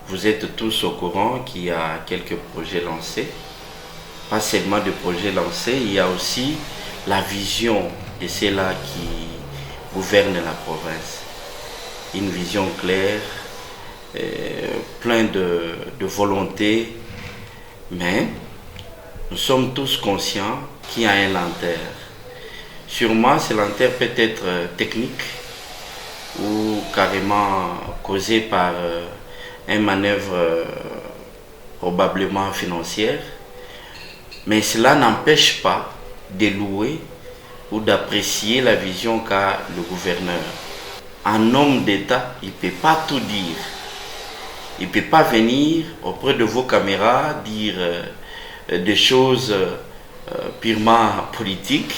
Vous êtes tous au courant qu'il y a quelques projets lancés. Pas seulement de projets lancés, il y a aussi la vision de ceux-là qui gouvernent la province. Une vision claire, pleine de volonté, mais nous sommes tous conscients qu'il y a un lenteur. Sûrement, ce lenteur peut être technique ou carrément causé par une manœuvre probablement financière, mais cela n'empêche pas de louer ou d'apprécier la vision qu'a le gouverneur. Un homme d'État, il ne peut pas tout dire. Il ne peut pas venir auprès de vos caméras dire des choses purement politiques.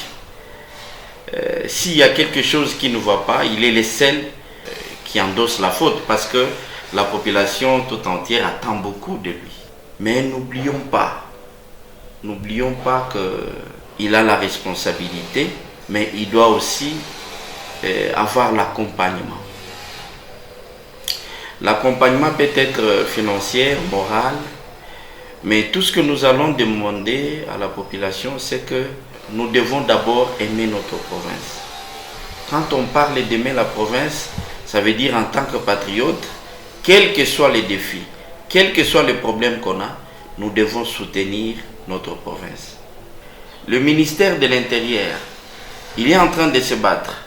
S'il y a quelque chose qui ne va pas, il est le seul qui endosse la faute parce que la population tout entière attend beaucoup de lui. Mais n'oublions pas qu'il a la responsabilité, mais il doit aussi avoir l'accompagnement. L'accompagnement peut être financier, moral, mais tout ce que nous allons demander à la population, c'est que nous devons d'abord aimer notre province. Quand on parle d'aimer la province, ça veut dire en tant que patriote, quels que soient les défis, quels que soient les problèmes qu'on a, nous devons soutenir notre province. Le ministère de l'Intérieur, il est en train de se battre.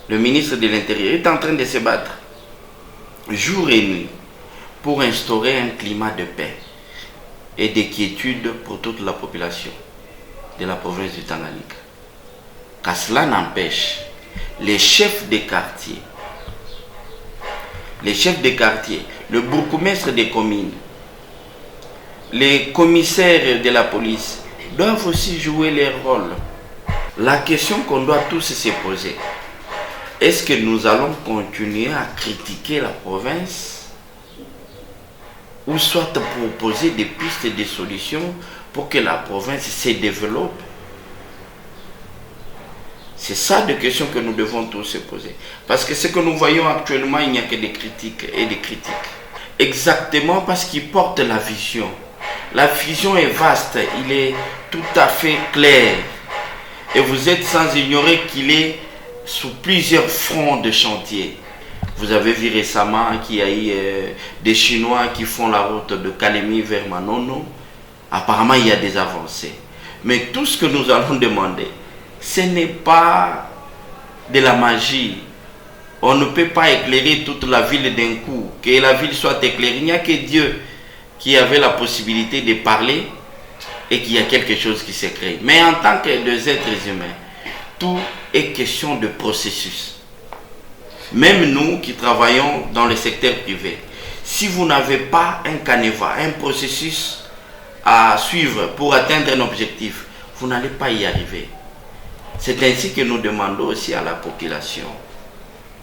Le ministre de l'Intérieur est en train de se battre jour et nuit pour instaurer un climat de paix et de quiétude pour toute la population de la province du Tanganyika. Car cela n'empêche les chefs de quartier, le bourgmestre des communes, les commissaires de la police doivent aussi jouer leur rôle. La question qu'on doit tous se poser, est-ce que nous allons continuer à critiquer la province ou soit proposer des pistes et des solutions pour que la province se développe? C'est ça des questions que nous devons tous se poser. Parce que ce que nous voyons actuellement, il n'y a que des critiques et des critiques. Exactement parce qu'ils portent la vision. La vision est vaste, il est tout à fait clair. Et vous êtes sans ignorer qu'il est sous plusieurs fronts de chantier. Vous avez vu récemment qu'il y a eu des Chinois qui font la route de Kalemi vers Manono. Apparemment, il y a des avancées. Mais tout ce que nous allons demander, ce n'est pas de la magie. On ne peut pas éclairer toute la ville d'un coup. Que la ville soit éclairée, il n'y a que Dieu qui avait la possibilité de parler et qu'il y a quelque chose qui s'est créé. Mais en tant que deux êtres humains, tout est question de processus. Même nous qui travaillons dans le secteur privé, si vous n'avez pas un canevas, un processus à suivre pour atteindre un objectif, vous n'allez pas y arriver. C'est ainsi que nous demandons aussi à la population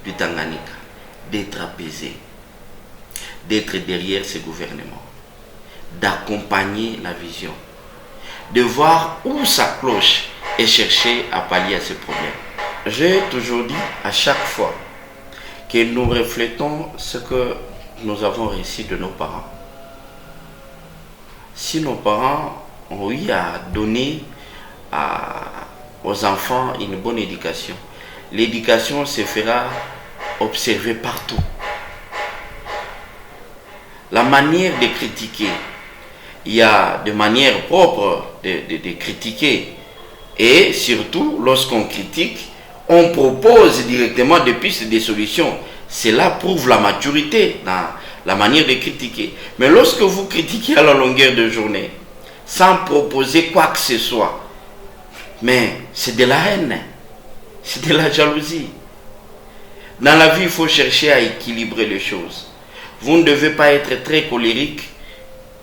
du Tanganyika d'être apaisée, d'être derrière ce gouvernement, d'accompagner la vision, de voir où ça cloche et chercher à pallier à ce problème. J'ai toujours dit à chaque fois que nous reflétons ce que nous avons reçu de nos parents. Si nos parents ont eu à donner aux enfants une bonne éducation, l'éducation se fera observer partout. La manière de critiquer, il y a de manière propre de critiquer. Et surtout, lorsqu'on critique, on propose directement des pistes, des solutions. Cela prouve la maturité dans la manière de critiquer. Mais lorsque vous critiquez à la longueur de journée, sans proposer quoi que ce soit, mais c'est de la haine, c'est de la jalousie. Dans la vie, il faut chercher à équilibrer les choses. Vous ne devez pas être très colérique,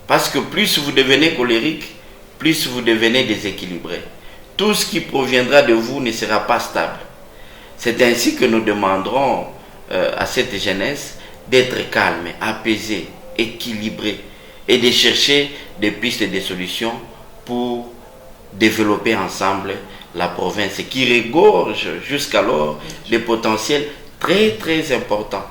parce que plus vous devenez colérique, plus vous devenez déséquilibré. Tout ce qui proviendra de vous ne sera pas stable. C'est ainsi que nous demanderons à cette jeunesse d'être calme, apaisée, équilibrée et de chercher des pistes et des solutions pour développer ensemble la province qui regorge jusqu'alors des potentiels très très importants.